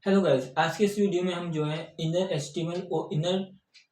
Hello guys, आज के इस वीडियो में हम जो है इनर एचटीएमएल और इनर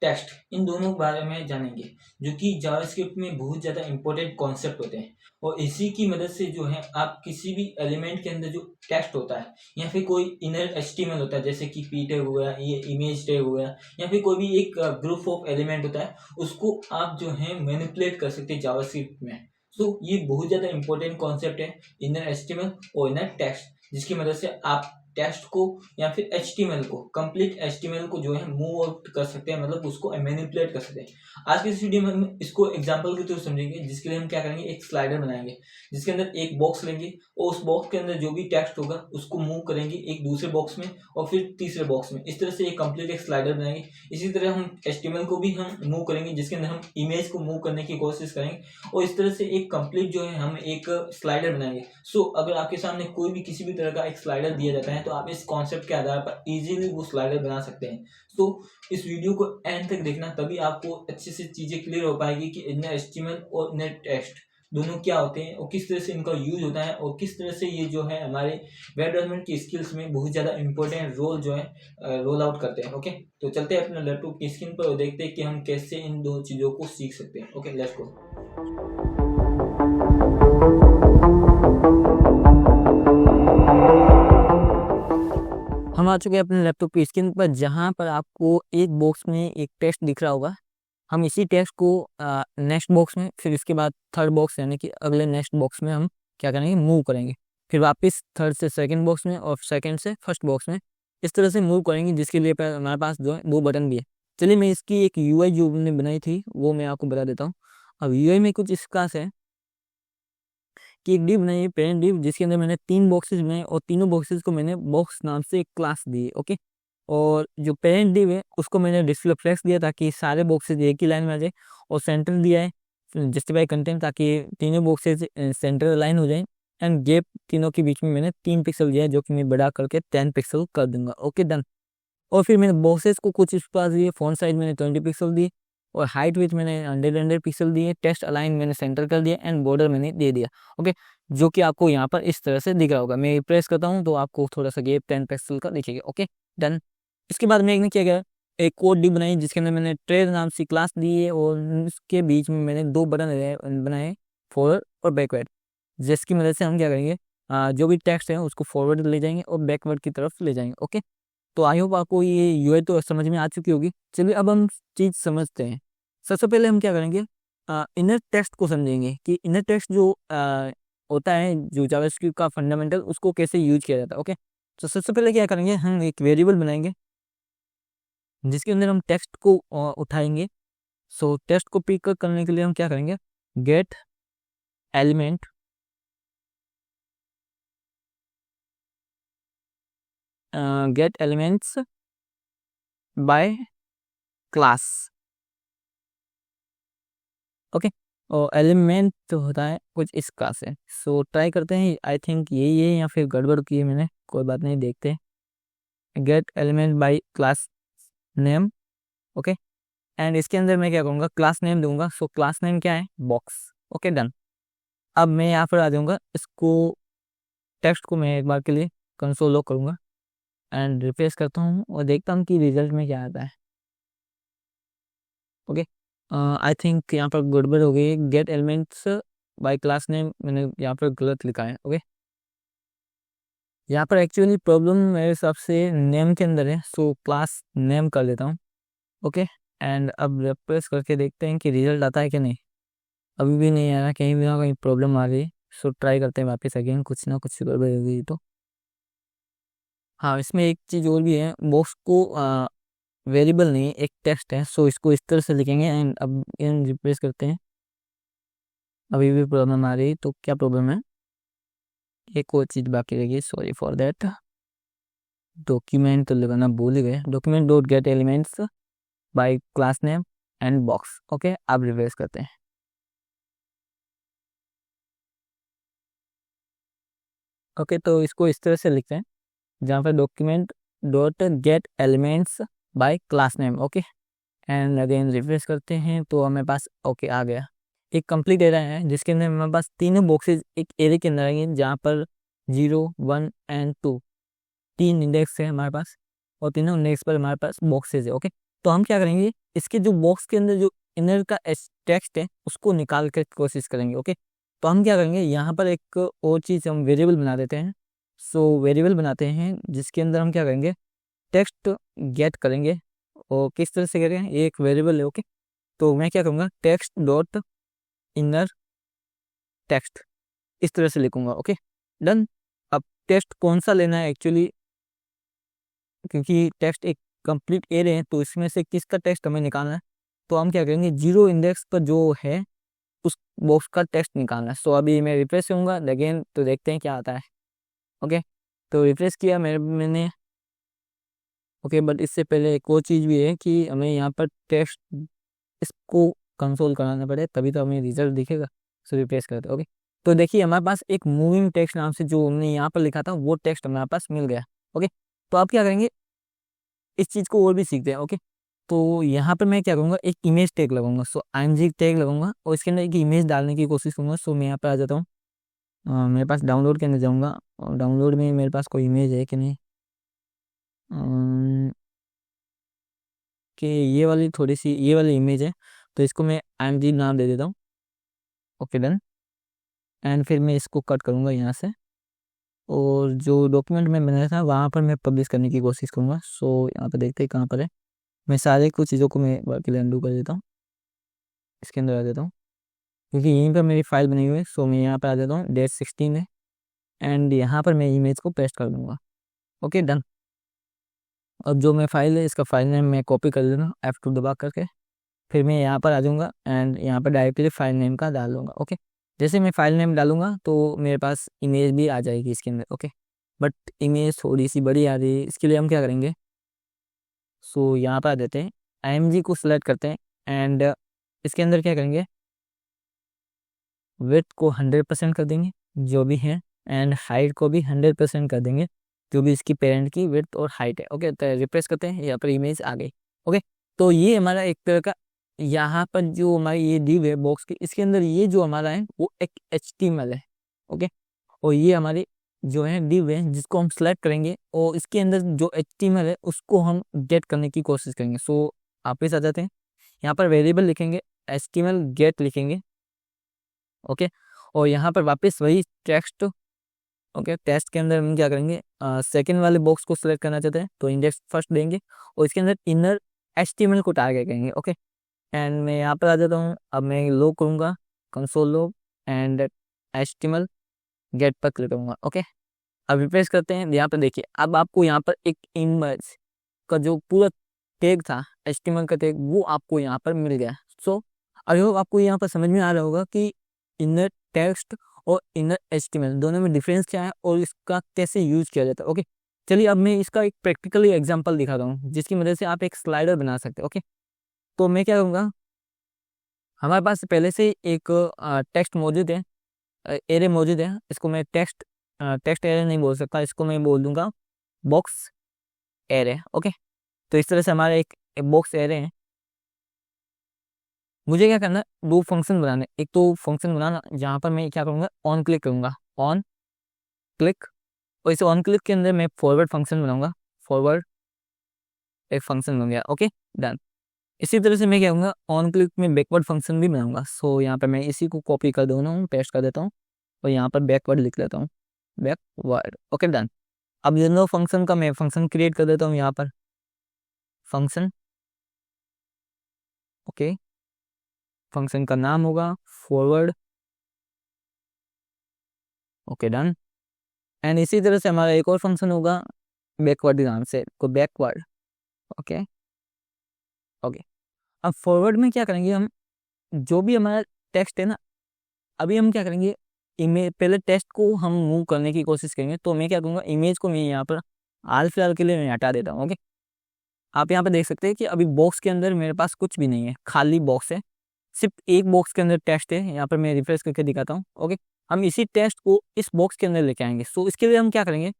टेक्स्ट इन दोनों के बारे में जानेंगे, जो कि जावास्क्रिप्ट में बहुत ज़्यादा इंपॉर्टेंट कॉन्सेप्ट होते हैं। और इसी की मदद से जो है आप किसी भी एलिमेंट के अंदर जो टेक्स्ट होता है या फिर कोई इनर एचटीएमएल होता है, जैसे कि पी टैग हो गया, ये इमेज टैग हो गया, या फिर कोई भी एक ग्रुप ऑफ एलिमेंट होता है, उसको आप जो है मैनिपुलेट कर सकते हैं जावास्क्रिप्ट में। सो ये बहुत ज़्यादा इंपॉर्टेंट कॉन्सेप्ट है, इनर एचटीएमएल और इनर टेक्स्ट, जिसकी मदद से आप टेक्स्ट को या फिर एचटीएमएल को, कंप्लीट एचटीएमएल को जो है मूव आउट कर सकते हैं, मतलब उसको मैनिपुलेट कर सकते हैं। आज के इस वीडियो में हम इसको एग्जांपल के थ्रू समझेंगे, जिसके लिए हम क्या करेंगे, एक स्लाइडर बनाएंगे जिसके अंदर एक बॉक्स लेंगे और उस बॉक्स के अंदर जो भी टेक्स्ट होगा उसको मूव करेंगे एक दूसरे बॉक्स में और फिर तीसरे बॉक्स में। इस तरह से एक कंप्लीट एक स्लाइडर बनाएंगे। इसी तरह हम एचटीएमएल को भी हम मूव करेंगे, जिसके अंदर हम इमेज को मूव करने की कोशिश करेंगे और इस तरह से एक कंप्लीट जो है हम एक स्लाइडर बनाएंगे। सो अगर आपके सामने कोई भी किसी भी तरह का एक स्लाइडर दिया जाता है तो आप इस कॉन्सेप्ट के आधार पर इजीली वो स्लाइडर बना सकते हैं। तो इस वीडियो को एंड तक देखना, तभी आपको अच्छे से चीज़ें क्लियर हो पाएगी कि इनर एचटीएमएल और इनर टेक्स्ट दोनों क्या होते हैं और किस तरह से इनका यूज होता है और किस तरह से ये जो है हमारे वेब डेवलपमेंट की स्किल्स में बहुत ज़्यादा इंपॉर्टेंट रोल जो है रोल आउट करते हैं। ओके, तो चलते हैं अपने लैपटॉप की स्क्रीन पर और देखते हैं कि हम कैसे इन दो चीज़ों को सीख सकते हैं। Okay, let's go. हम आ चुके हैं अपने लैपटॉप की स्क्रीन पर, जहां पर आपको एक बॉक्स में एक टेक्स्ट दिख रहा होगा। हम इसी टेक्स्ट को नेक्स्ट बॉक्स में, फिर इसके बाद थर्ड बॉक्स यानी कि अगले नेक्स्ट बॉक्स में हम क्या करेंगे, मूव करेंगे। फिर वापस थर्ड से सेकंड बॉक्स में और सेकंड से फर्स्ट बॉक्स में इस तरह से मूव करेंगे, जिसके लिए हमारे पास जो है दो बटन भी है। चलिए मैं इसकी एक यूआई जो हमने बनाई थी वो मैं आपको बता देता हूँ। अब यूआई में कुछ इस प्रकार से है कि एक डिव बनाई है, पेरेंट डिव, जिसके अंदर मैंने तीन बॉक्सेस बनाए और तीनों बॉक्सेस को मैंने बॉक्स नाम से एक क्लास दी है। ओके, और जो पेरेंट डिव है उसको मैंने डिस्प्ले फ्लेक्स दिया ताकि सारे बॉक्सेस एक ही लाइन में आ जाए, और सेंटर दिया है जस्टिफाई कंटेंट ताकि तीनों बॉक्सेस सेंटर अलाइन हो जाए। एंड गैप तीनों के बीच में मैंने 3 पिक्सल दिया है, जो कि मैं बड़ा करके 10 पिक्सल कर दूंगा। Okay, done. और फिर मैंने बॉक्सेस को कुछ इस पास दिए, फॉन्ट साइज मैंने 20 पिक्सल दी और हाइट विथ मैंने 100 पिक्सल दिए। टेक्स्ट अलाइन मैंने सेंटर कर दिया एंड बॉर्डर मैंने दे दिया। ओके, जो कि आपको यहाँ पर इस तरह से दिख रहा होगा। मैं प्रेस करता हूँ तो आपको थोड़ा सा गैप 10 पिक्सल का दिखेगा। Okay, done. इसके बाद मैंने किया गया, एक कोड डी बनाई जिसके अंदर मैंने ट्रेड नाम से क्लास दी है और उसके बीच में मैंने दो बटन बनाए, फॉरवर्ड और बैकवर्ड, जिसकी मदद से हम क्या करेंगे, जो भी टेक्स्ट है उसको फॉरवर्ड ले जाएंगे और बैकवर्ड की तरफ ले जाएंगे। ओके, तो आई होप आपको ये यूआई तो समझ में आ चुकी होगी। चलिए अब हम चीज़ समझते हैं। सबसे पहले हम क्या करेंगे, इनर टेक्स्ट को समझेंगे कि इनर टेक्स्ट जो होता है, जो जावास्क्रिप्ट का फंडामेंटल, उसको कैसे यूज किया जाता है। ओके, तो सबसे पहले क्या करेंगे, हम एक वेरिएबल बनाएंगे जिसके अंदर हम टेक्स्ट को उठाएंगे। सो टेक्स्ट को पिक करने के लिए हम क्या करेंगे, gate element gate elements bye class. Okay, और एलिमेंट तो होता है कुछ इसका से। सो ट्राई करते हैं, आई थिंक यही है या फिर गड़बड़ की है मैंने, कोई बात नहीं, देखते हैं। Gate element by class name. Okay, and इसके अंदर मैं क्या करूँगा, क्लास नेम दूंगा। सो क्लास नेम क्या है, बॉक्स। Okay, done. अब मैं यहाँ पर आ जाऊँगा, इसको टेक्स्ट को मैं एक बार के लिए कंसोल लॉक करूँगा एंड रिप्लेस करता हूँ और देखता हूँ कि रिजल्ट में क्या आता है। ओके, आई थिंक यहाँ पर गड़बड़ हो गई, gate elements bye class name मैंने यहाँ पर गलत लिखा है। ओके, यहाँ पर एक्चुअली प्रॉब्लम मेरे हिसाब से नेम के अंदर है, सो क्लास नेम कर लेता हूँ। ओके, एंड अब रिप्लेस करके देखते हैं कि रिजल्ट आता है कि नहीं। अभी भी नहीं आ रहा, कहीं भी ना कहीं प्रॉब्लम आ रही है। सो ट्राई करते हैं वापस अगेन, कुछ ना कुछ गड़बड़ हो गई तो। हाँ, इसमें एक चीज़ और भी है, बॉक्स को वेरिएबल नहीं, एक टेक्स्ट है, सो इसको इस तरह से लिखेंगे। एंड अब इन रिप्लेस करते हैं, अभी भी प्रॉब्लम आ रही है, तो क्या प्रॉब्लम है, एक और चीज़ बाकी रह गई, सॉरी फॉर देट। डॉक्यूमेंट तो लगाना भूल ही गए, document dot gate elements bye class name and box. Okay, अब रिप्लेस करते हैं। ओके, तो इसको इस तरह से लिखते हैं, जहाँ पर document dot gate elements bye class name. Okay, and again refresh करते हैं तो हमारे पास ओके आ गया। एक कंप्लीट एरे है जिसके अंदर हमारे पास तीनों बॉक्सेस एक एरे के अंदर आएंगे, जहाँ पर 0, 1 एंड 2 3 इंडेक्स है हमारे पास और तीनों इंडेक्स पर हमारे पास बॉक्सेज है। ओके, तो हम क्या करेंगे, इसके जो बॉक्स के अंदर जो इनर का टेक्स्ट है उसको निकाल कर कोशिश करेंगे। ओके, तो हम क्या करेंगे, यहाँ पर एक और चीज़ हम वेरिएबल बना देते हैं। सो वेरिएबल बनाते हैं जिसके अंदर हम क्या करेंगे, टेक्स्ट गेट करेंगे। और किस तरह से करेंगे, ये एक वेरिएबल है। ओके, तो मैं क्या करूँगा, टेक्स्ट डॉट इनर टेक्स्ट इस तरह से लिखूंगा। Okay, done. अब टेक्स्ट कौन सा लेना है एक्चुअली, क्योंकि टेक्स्ट एक कंप्लीट एरे है तो इसमें से किसका टेक्स्ट हमें निकालना है, तो हम क्या करेंगे, 0 इंडेक्स पर जो है उस बॉक्स का टेक्स्ट निकालना है। सो अभी मैं रिफ्रेश करूँगा अगेन तो देखते हैं क्या आता है। ओके, तो रिफ्रेश किया मैंने। ओके, बट इससे पहले एक और चीज़ भी है कि हमें यहाँ पर टेक्स्ट इसको कंसोल कराना पड़े तभी तो हमें रिजल्ट दिखेगा। सो रिफ्रेश करते हैं। ओके, तो देखिए हमारे पास एक मूविंग टेक्स्ट नाम से जो हमने यहाँ पर लिखा था वो टेक्स्ट हमारे पास मिल गया। ओके, तो आप क्या करेंगे, इस चीज़ को और भी सीखते हैं। ओके, तो यहाँ पर मैं क्या करूँगा, एक इमेज टैग लगाऊंगा। सो img टैग लगाऊंगा और इसके अंदर एक इमेज डालने की कोशिश करूँगा। सो मैं यहाँ पर आ जाता हूँ, मेरे पास डाउनलोड के अंदर जाऊँगा और डाउनलोड में मेरे पास कोई इमेज है कि नहीं, कि ये वाली थोड़ी सी ये वाली इमेज है तो इसको मैं img नाम दे देता हूँ। Okay, done. एंड फिर मैं इसको कट करूँगा यहाँ से और जो डॉक्यूमेंट मैं बनाया था वहाँ पर मैं पब्लिश करने की कोशिश करूँगा। सो यहाँ पर देखते हैं कहाँ पर है। मैं सारे कुछ चीज़ों को मैं के लिए अनडू कर देता हूँ, इसके अंदर आ जाता हूँ क्योंकि यहीं पर मेरी फाइल बनी हुई है। सो मैं यहाँ पर आ जाता हूँ, डेट 16 है एंड यहाँ पर मैं इमेज को पेस्ट कर दूँगा। Okay, done. अब जो मैं फाइल है इसका फाइल नेम मैं कॉपी कर लेना F2 दबा करके, फिर मैं यहाँ पर आ जाऊँगा एंड यहाँ पर डायरेक्टली फाइल नेम का डाल दूँगा। ओके, जैसे मैं फाइल नेम डालूंगा तो मेरे पास इमेज भी आ जाएगी इसके अंदर। ओके, बट इमेज थोड़ी सी बड़ी आ रही है, इसके लिए हम क्या करेंगे, सो यहाँ पर आ देते हैं, img को सिलेक्ट करते हैं एंड इसके अंदर क्या करेंगे, विड्थ को 100% कर देंगे जो भी है एंड हाइट को भी 100% कर देंगे जो भी इसकी पेरेंट की विड्थ और हाइट है। ओके, तो रिप्लेस करते हैं, यहाँ पर इमेज आ गई। ओके, तो ये हमारा एक तरह का, यहाँ पर जो हमारी ये div है बॉक्स की, इसके अंदर ये जो हमारा है वो एक HTML है। ओके, और ये हमारी जो है div है जिसको हम सेलेक्ट करेंगे और इसके अंदर जो HTML है उसको हम गेट करने की कोशिश करेंगे। सो वापस आ जाते हैं, यहाँ पर वेरिएबल लिखेंगे, HTML गेट लिखेंगे। ओके, और यहाँ पर वापस वही टेक्स्ट। ओके, टेक्स्ट के अंदर हम क्या करेंगे, सेकंड वाले बॉक्स को सिलेक्ट करना चाहते हैं तो इंडेक्स फर्स्ट देंगे और इसके अंदर इनर HTML को टारगेट करेंगे। ओके, एंड मैं यहाँ पर आ जाता हूँ, अब मैं लो करूँगा, console log and HTML get पर क्लिक करूँगा। ओके, अब रिफ्रेश करते हैं, यहाँ पर देखिए अब आपको यहाँ पर एक इमेज का जो पूरा टैग था HTML का टैग वो आपको यहाँ पर मिल गया। सो आई होप आपको यहाँ पर समझ में आ रहा होगा कि इनर टेक्स्ट और इनर HTML दोनों में डिफरेंस क्या है और इसका कैसे यूज किया जाता है। ओके, चलिए अब मैं इसका एक प्रैक्टिकली एग्जांपल दिखाता हूँ जिसकी मदद से आप एक स्लाइडर बना सकते हैं। ओके, तो मैं क्या करूँगा, हमारे पास पहले से एक टेक्स्ट मौजूद है, एरे मौजूद है, इसको मैं टेक्स्ट एरे नहीं बोल सकता, इसको मैं बोल दूंगा बॉक्स एरे। ओके, तो इस तरह से हमारा एक बॉक्स एरे है। मुझे क्या करना है, दो फंक्शन बनाने, एक तो फंक्शन बनाना जहाँ पर मैं क्या करूँगा, ऑन क्लिक करूँगा, ऑन क्लिक, और इस ऑन क्लिक के अंदर मैं फॉरवर्ड फंक्शन बनाऊंगा, फॉरवर्ड एक फंक्शन बन गया। Okay, done. इसी तरह से मैं क्या करूँगा, ऑन क्लिक में बैकवर्ड फंक्शन भी बनाऊंगा। सो यहाँ पर मैं इसी को कॉपी कर दूँगा हूँ, पेस्ट कर देता हूँ और यहाँ पर बैकवर्ड लिख लेता हूँ, बैकवर्ड। Okay, done. अब दोनों फंक्शन का मैं फंक्शन क्रिएट कर देता हूँ यहाँ पर, फंक्शन। ओके, फंक्शन का नाम होगा फॉरवर्ड। Okay, done. एंड इसी तरह से हमारा एक और फंक्शन होगा बैकवर्ड नाम से, को बैकवर्ड। Okay, okay. अब फॉरवर्ड में क्या करेंगे, हम जो भी हमारा टेक्स्ट है ना, अभी हम क्या करेंगे, इमेज पहले टेक्स्ट को हम मूव करने की कोशिश करेंगे। तो मैं क्या करूँगा, इमेज को मैं यहाँ पर हाल फिलहाल के लिए मैं हटा देता हूँ। ओके, आप यहाँ पर देख सकते हैं कि अभी बॉक्स के अंदर मेरे पास कुछ भी नहीं है, खाली बॉक्स है, सिर्फ एक बॉक्स के अंदर टेक्स्ट है। यहाँ पर मैं रिफ्रेश करके दिखाता हूँ। ओके, हम इसी टेक्स्ट को इस बॉक्स के अंदर लेके आएंगे। सो इसके लिए हम क्या करेंगे,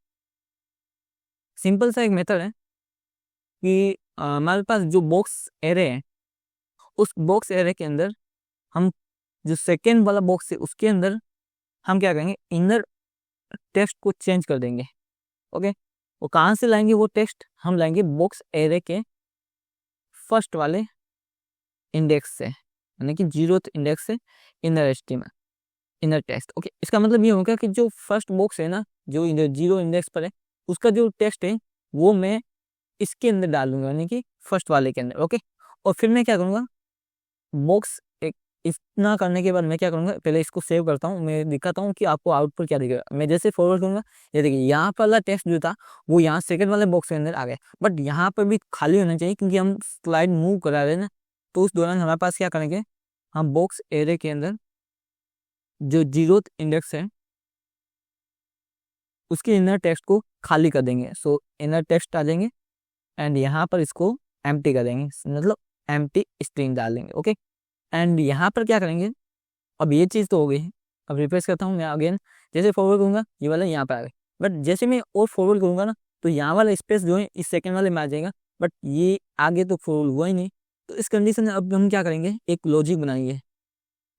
सिंपल सा एक मेथड है कि हमारे पास जो बॉक्स एरे है उस बॉक्स एरे के अंदर हम जो सेकेंड वाला बॉक्स है उसके अंदर हम क्या करेंगे, इनर टेक्स्ट को चेंज कर देंगे। ओके, वो कहाँ से लाएंगे वो टेस्ट, हम लाएंगे बॉक्स एरे के फर्स्ट वाले इंडेक्स से, यानी कि 0th इंडेक्स से inner estimate, inner text. Okay, इसका मतलब ये होगा कि जो फर्स्ट बॉक्स है ना, जो 0 इंडेक्स पर है, उसका जो टेक्स्ट है वो मैं इसके अंदर डाल दूंगा, यानी कि फर्स्ट वाले के अंदर। ओके, और फिर मैं क्या करूँगा, बॉक्स एक इतना करने के बाद मैं क्या करूँगा, पहले इसको सेव करता हूँ, मैं दिखाता हूँ कि आपको आउटपुट क्या दिखेगा। मैं जैसे फॉरवर्ड करूँगा, ये देखिए यहाँ पर वाला टेक्स्ट जो था वो यहाँ सेकंड वाले बॉक्स के अंदर आ गया, बट यहाँ पर भी खाली होना चाहिए क्योंकि हम स्लाइड मूव करा रहे हैं ना। तो उस दौरान हमारे पास क्या करेंगे, हम बॉक्स एरे के अंदर जो 0th इंडेक्स है उसके इनर टेक्स्ट को खाली कर देंगे। सो इनर टेक्स्ट आ जाएंगे एंड यहाँ पर इसको एम्प्टी कर देंगे, मतलब एम्प्टी स्ट्रिंग डाल देंगे। ओके, एंड यहाँ पर क्या करेंगे, अब ये चीज़ तो हो गई। अब रिफ्रेश करता हूँ मैं अगेन, जैसे फॉरवर्ड करूँगा ये वाला यहाँ पर आ गया, बट जैसे मैं और फॉरवर्ड करूँगा ना तो यहाँ वाला स्पेस जो है इस सेकंड वाले में आ जाएगा, बट ये आगे तो फॉरवर्ड हुआ ही नहीं। तो इस कंडीशन में अब हम क्या करेंगे, एक लॉजिक बनाएंगे।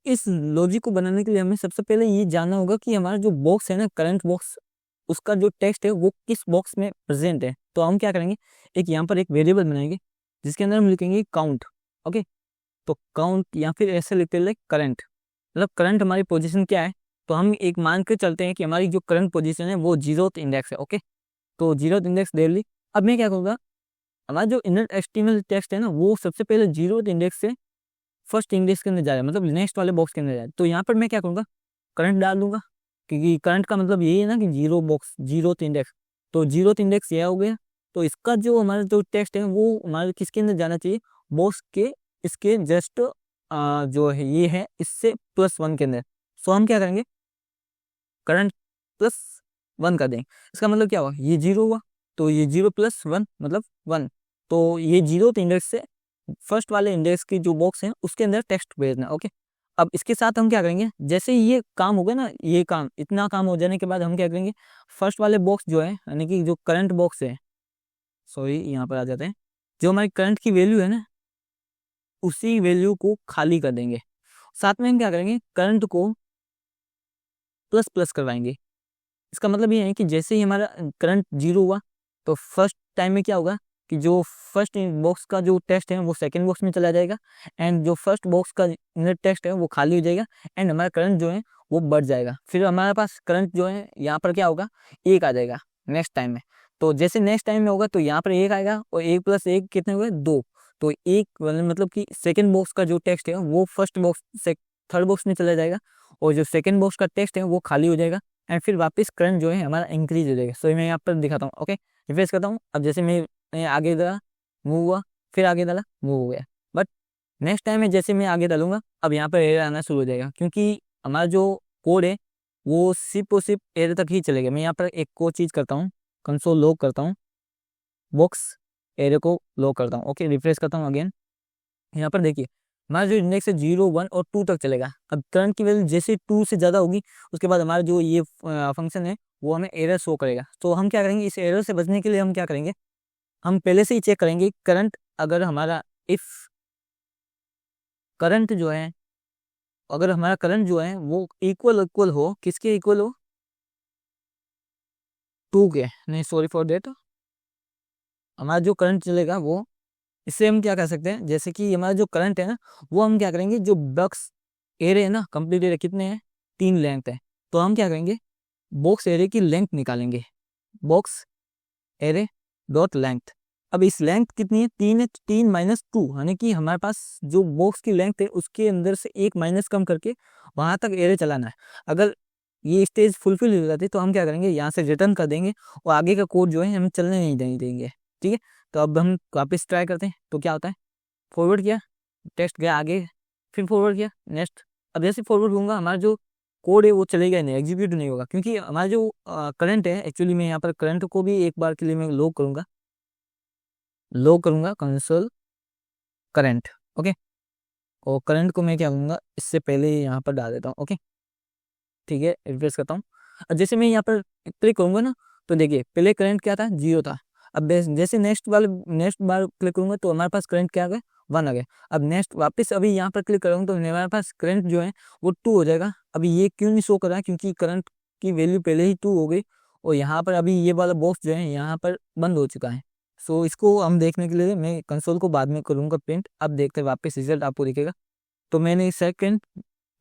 इस लॉजिक को बनाने के लिए हमें सबसे पहले ये जानना होगा कि हमारा जो बॉक्स है ना, करंट बॉक्स, उसका जो टेक्स्ट है वो किस बॉक्स में प्रेजेंट है। तो हम क्या करेंगे, एक यहाँ पर एक वेरिएबल बनाएंगे जिसके अंदर हम लिखेंगे काउंट। ओके, तो काउंट या फिर ऐसे लिखते हैं करंट, मतलब करंट हमारी पोजीशन क्या है। तो हम एक मान के चलते हैं कि हमारी जो करंट पोजीशन है वो 0th इंडेक्स है। ओके, तो 0th इंडेक्स दे ली। अब मैं क्या करूँगा, हमारा जो इनर एस्टीमेट टेक्स्ट है ना वो सबसे पहले 0th इंडेक्स से फर्स्ट इंडेक्स के अंदर जा रहा है, मतलब नेक्स्ट वाले बॉक्स के अंदर जा रहा है। तो यहाँ पर मैं क्या करूँगा, करंट डाल दूंगा, क्योंकि करंट का मतलब यही है ना कि 0th इंडेक्स। तो 0th इंडेक्स यह हो गया। तो इसका जो हमारा जो टेक्स्ट है वो हमारे किसके अंदर जाना चाहिए, बॉक्स के इसके जस्ट जो है ये है इससे +1 के अंदर। सो हम क्या करेंगे, करंट +1 कर देंगे। इसका मतलब क्या हुआ, ये 0 हुआ, तो ये 0 + 1 मतलब 1। तो ये 0th इंडेक्स से फर्स्ट वाले इंडेक्स की जो बॉक्स है उसके अंदर टेक्स्ट भेजना। ओके, अब इसके साथ हम क्या करेंगे, जैसे ये काम होगा ना, ये काम इतना काम हो जाने के बाद हम क्या करेंगे, फर्स्ट वाले बॉक्स जो है यानी कि जो करंट बॉक्स है, सॉरी यहाँ पर आ जाते हैं, जो हमारी करंट की वैल्यू है ना उसी वैल्यू को खाली कर देंगे। साथ में हम क्या करेंगे, करंट को प्लस प्लस करवाएंगे। इसका मतलब ये है कि जैसे ही हमारा करंट 0 हुआ तो फर्स्ट टाइम में क्या होगा कि जो फर्स्ट बॉक्स का जो टेक्स्ट है वो सेकंड बॉक्स में चला जाएगा, एंड जो फर्स्ट बॉक्स का इनर टेक्स्ट है वो खाली हो जाएगा, एंड हमारा करंट जो है वो बढ़ जाएगा। फिर हमारे पास करंट जो है यहाँ पर क्या होगा, 1 आ जाएगा नेक्स्ट टाइम में। तो जैसे नेक्स्ट टाइम में होगा तो यहाँ पर 1 आएगा, और 1 + 1 कितने हुए, 2। तो 1 मतलब कि सेकेंड बॉक्स का जो टेक्स्ट है वो फर्स्ट बॉक्स से थर्ड बॉक्स में चला जाएगा, और जो सेकेंड बॉक्स का टेक्स्ट है वो खाली हो जाएगा, एंड फिर वापस करंट जो है हमारा इंक्रीज हो जाएगा। सो मैं यहाँ पर दिखाता हूँ। ओके, रिफ्रेश करता हूँ। अब जैसे मैं आगे डाला मूव हुआ, फिर आगे डाला मूव हो गया, बट नेक्स्ट टाइम में जैसे मैं आगे डालूंगा अब यहाँ पर एरर आना शुरू हो जाएगा, क्योंकि हमारा जो कोड है वो सिर्फ और सिर्फ एरर तक ही चलेगा। मैं यहाँ पर एक और चीज़ करता हूँ, कंसोल लॉक करता हूँ, बॉक्स एरर को लॉक करता हूँ। ओके, रिफ्रेश करता हूँ अगेन। यहाँ पर देखिए हमारा जो इंडेक्स है 0, 1 और 2 तक चलेगा। अब करंट की वैल्यू जैसे 2 से ज़्यादा होगी उसके बाद हमारा जो ये फंक्शन है वो हमें एरर शो करेगा। तो हम क्या करेंगे, इस एरर से बचने के लिए हम क्या करेंगे, हम पहले से ही चेक करेंगे करंट, अगर हमारा इफ करंट जो है, अगर हमारा करंट जो है वो इक्वल हो, किसके इक्वल हो, 2 के, नहीं सॉरी फॉर डेट, हमारा जो करंट चलेगा वो, इससे हम क्या कर सकते हैं, जैसे कि हमारा जो करंट है ना वो हम क्या करेंगे, जो बॉक्स एरे है ना, कंप्लीट एरे कितने हैं, 3 लेंथ है। तो हम क्या करेंगे, बॉक्स एरे की लेंथ निकालेंगे, बॉक्स एरे डॉट लेंथ। अब इस लेंथ कितनी है, 3 है, 3 - 2, यानी कि हमारे पास जो बॉक्स की लेंथ है उसके अंदर से 1 माइनस कम करके वहां तक एरे चलाना है। अगर ये स्टेज फुलफिल हो जाती है तो हम क्या करेंगे, यहाँ से रिटर्न कर देंगे, और आगे का कोड जो है हम चलने नहीं देंगे। ठीक है, तो अब हम वापस ट्राई करते हैं तो क्या होता है, फॉरवर्ड किया, टेक्स्ट गया आगे, फिर फॉरवर्ड किया, नेक्स्ट। अब जैसे फॉरवर्ड होगा हमारा जो कोड है वो चलेगा ही नहीं, एग्जीक्यूट नहीं होगा, क्योंकि हमारा जो करंट है, एक्चुअली मैं यहाँ पर करंट को भी एक बार के लिए मैं लो करूँगा कंसोल करंट। ओके, और करंट को मैं क्या करूँगा, इससे पहले यहाँ पर डाल देता हूँ। ओके, ठीक है, रिफ्रेश करता हूँ। अब जैसे मैं यहाँ पर क्लिक करूँगा ना तो देखिए पहले करंट क्या था, 0 था। अब जैसे नेक्स्ट बार क्लिक करूँगा तो हमारे पास करंट क्या आ गया, 1 आ गया। अब नेक्स्ट वापस अभी यहाँ पर क्लिक करूँगा तो हमारे पास करंट जो है वो 2 हो जाएगा। अभी ये क्यों नहीं शो कर रहा है, क्योंकि करंट की वैल्यू पहले ही 2 हो गई, और यहाँ पर अभी ये वाला बॉक्स जो है यहाँ पर बंद हो चुका है। सो इसको हम देखने के लिए मैं कंसोल को बाद में करूँगा प्रिंट। अब देखते हैं वापस रिजल्ट आपको दिखेगा। तो मैंने सेकंड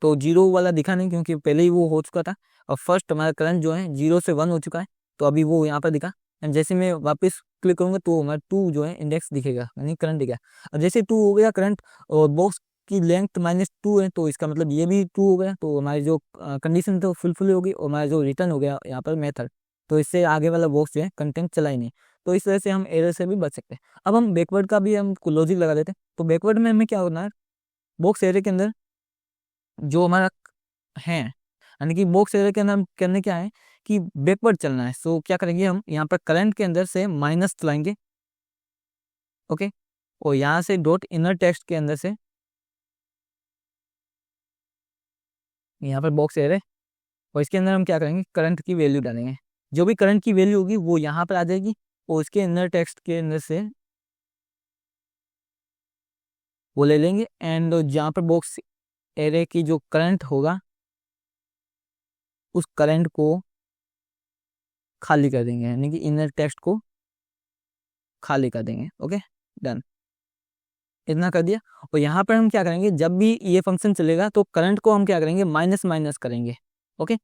तो जीरो वाला दिखा नहीं क्योंकि पहले ही वो हो चुका था, और फर्स्ट हमारा करंट जो है 0 से 1 हो चुका है, तो अभी वो यहाँ पर दिखा। एंड जैसे मैं वापस क्लिक करूँगा तो हमारा 2 जो है इंडेक्स दिखेगा, यानी करंट दिखेगा। और जैसे 2 हो गया करंट और बॉक्स की लेंथ -2 है, तो इसका मतलब ये भी 2 हो गया, तो हमारी जो कंडीशन थी वो फुलफिल हो गई और हमारा जो रिटर्न हो गया यहाँ पर मेथड, तो इससे आगे वाला बॉक्स जो है कंटेंट चला ही नहीं। तो इस तरह से हम एरर से भी बच सकते हैं। अब हम बैकवर्ड का भी हम लॉजिक लगा देते हैं। तो बैकवर्ड में हमें क्या होना है, बॉक्स एरे के अंदर जो हमारा है, यानी कि बॉक्स एरे के अंदर हम करने क्या है कि बैकवर्ड चलना है। सो क्या करेंगे, हम यहाँ पर करंट के अंदर से माइनस चलाएंगे, ओके, और यहाँ से डॉट इनर टेक्स्ट के अंदर से यहाँ पर बॉक्स एरे, और इसके अंदर हम क्या करेंगे, करंट की वैल्यू डालेंगे। जो भी करंट की वैल्यू होगी वो यहाँ पर आ जाएगी, और इसके इनर टेक्स्ट के अंदर से वो ले लेंगे। एंड जहाँ पर बॉक्स एरे की जो करंट होगा उस करंट को खाली कर देंगे, यानी कि इनर टेक्स्ट को खाली कर देंगे। ओके, डन, इतना कर दिया। और यहाँ पर हम क्या करेंगे, जब भी ये फंक्शन चलेगा तो करंट को हम क्या करेंगे, माइनस माइनस करेंगे। Okay,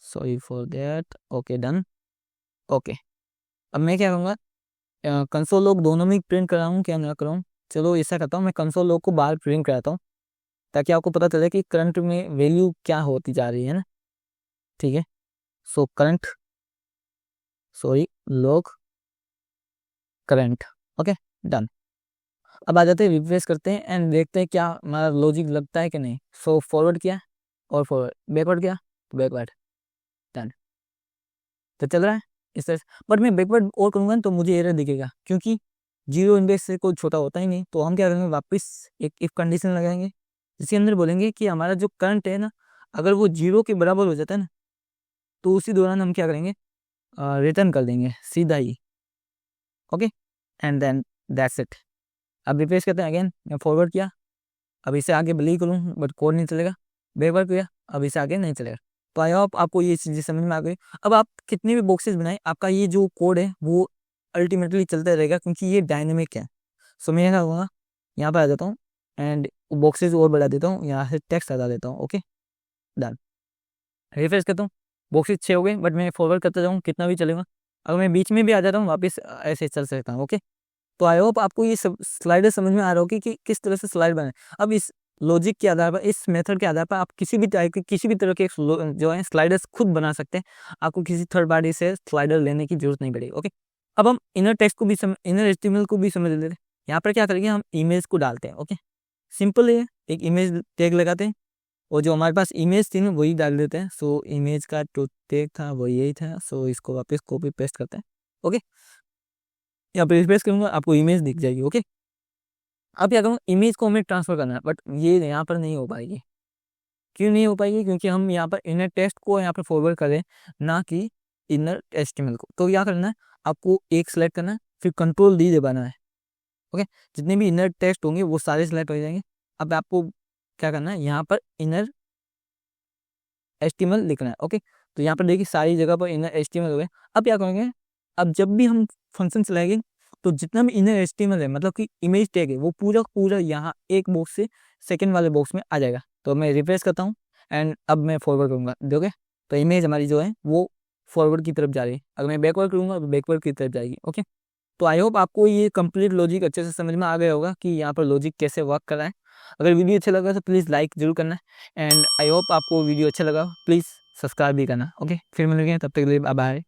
sorry for that. Okay, done. Okay, अब मैं क्या करूँगा, कंसोल लॉग दोनों में प्रिंट कराऊँ क्या ना कराऊँ। चलो ऐसा करता हूँ, मैं कंसोल लॉग को बाहर प्रिंट कराता हूँ ताकि आपको पता चले कि करंट में वैल्यू क्या होती जा रही है ना। ठीक है, so current, sorry, log current. Okay, done. अब आ जाते हैं, रिफ्रेश करते हैं एंड देखते हैं क्या हमारा लॉजिक लगता है कि नहीं। सो फॉरवर्ड किया और फॉरवर्ड, बैकवर्ड किया तो बैकवर्ड, डन, तो चल रहा है इस तरह से। बट मैं बैकवर्ड और करूँगा तो मुझे एरर दिखेगा, क्योंकि जीरो इंडेक्स से कोई छोटा होता ही नहीं। तो हम क्या करेंगे, वापस एक इफ कंडीशन लगाएंगे जिसके अंदर बोलेंगे कि हमारा जो करंट है ना, अगर वो 0 के बराबर हो जाता है ना, तो उसी दौरान हम क्या करेंगे, रिटर्न कर देंगे सीधा ही। Okay, and then that's it. अब रिप्लेस करते हैं अगेन, मैं फॉरवर्ड किया, अब इसे आगे भले ही करूँ बट कोड नहीं चलेगा, बैकवर्ड किया, अब इसे आगे नहीं चलेगा। तो आई होप आपको ये चीज़ें समझ में आ गई। अब आप कितने भी बॉक्सेस बनाए, आपका ये जो कोड है वो अल्टीमेटली चलता रहेगा, क्योंकि ये डायनेमिक है। सो मैं क्या करूँगा, यहाँ पर आ जाता हूँ एंड बॉक्सेस और बढ़ा देता हूँ, यहाँ से टेक्स्ट हटा देता हूँ। ओके, डन, रिफ्रेश करता हूँ, बॉक्सेस 6 हो गए, बट मैं फॉरवर्ड करता जाऊँ कितना भी चलेगा। अगर मैं बीच में भी आ जाता हूँ वापस ऐसे चल सकता हूँ। ओके, तो आई होप आपको ये सब स्लाइडर समझ में आ रहा होगी कि किस तरह से स्लाइड बनाए। अब इस लॉजिक के आधार पर, इस मेथड के आधार पर आप किसी भी टाइप के, किसी भी तरह के जो है स्लाइडर्स खुद बना सकते हैं। आपको किसी थर्ड पार्टी से स्लाइडर लेने की जरूरत नहीं पड़ेगी। ओके, अब हम इनर टेक्स्ट को भी इनर एचटीएमएल को भी समझ लेते हैं। यहाँ पर क्या करेंगे, हम इमेज को डालते हैं। ओके, सिंपल है, एक इमेज टैग लगाते हैं और जो हमारे पास इमेज थी ना वही डाल देते हैं। सो इमेज का जो टैग था वो यही था। सो इसको वापस कॉपी पेस्ट करते हैं। ओके, यहाँ पे रिफ्रेश करूँगा, आपको इमेज दिख जाएगी। ओके, अब क्या करूँ, इमेज को हमें ट्रांसफर करना है, बट ये यहाँ पर नहीं हो पाएगी। क्यों नहीं हो पाएगी, क्योंकि हम यहाँ पर इनर टेक्स्ट को यहाँ पर फॉरवर्ड करें, ना कि इनर एचटीएमएल को। तो क्या करना है, आपको एक सेलेक्ट करना है, फिर कंट्रोल डी दबाना है। ओके, जितने भी इनर टेक्स्ट होंगे वो सारे सेलेक्ट हो जाएंगे। अब आपको क्या करना है, यहाँ पर इनर एचटीएमएल लिखना है। ओके, तो यहाँ पर देखिए सारी जगह पर इनर एचटीएमएल हो गए। अब क्या करेंगे, अब जब भी हम फंक्शन चलाएंगे तो जितना भी इनर एचटीएमएल है, मतलब कि इमेज टैग है, वो पूरा पूरा यहाँ एक बॉक्स से सेकंड वाले बॉक्स में आ जाएगा। तो मैं रिफ्रेश करता हूँ एंड अब मैं फॉरवर्ड करूँगा, देखोगे तो इमेज हमारी जो है वो फॉरवर्ड की तरफ जा रही है। अगर मैं बैकवर्ड करूँगा तो बैकवर्ड की तरफ जाएगी। ओके, तो आई होप आपको ये कंप्लीट लॉजिक अच्छे से समझ में आ गया होगा कि यहाँ पर लॉजिक कैसे वर्क कर रहा है। अगर वीडियो अच्छा लगा तो प्लीज़ लाइक जरूर करना एंड आई होप आपको वीडियो अच्छा लगा, प्लीज़ सब्सक्राइब भी करना। ओके, फिर मिलेंगे, तब तक के लिए बाय बाय।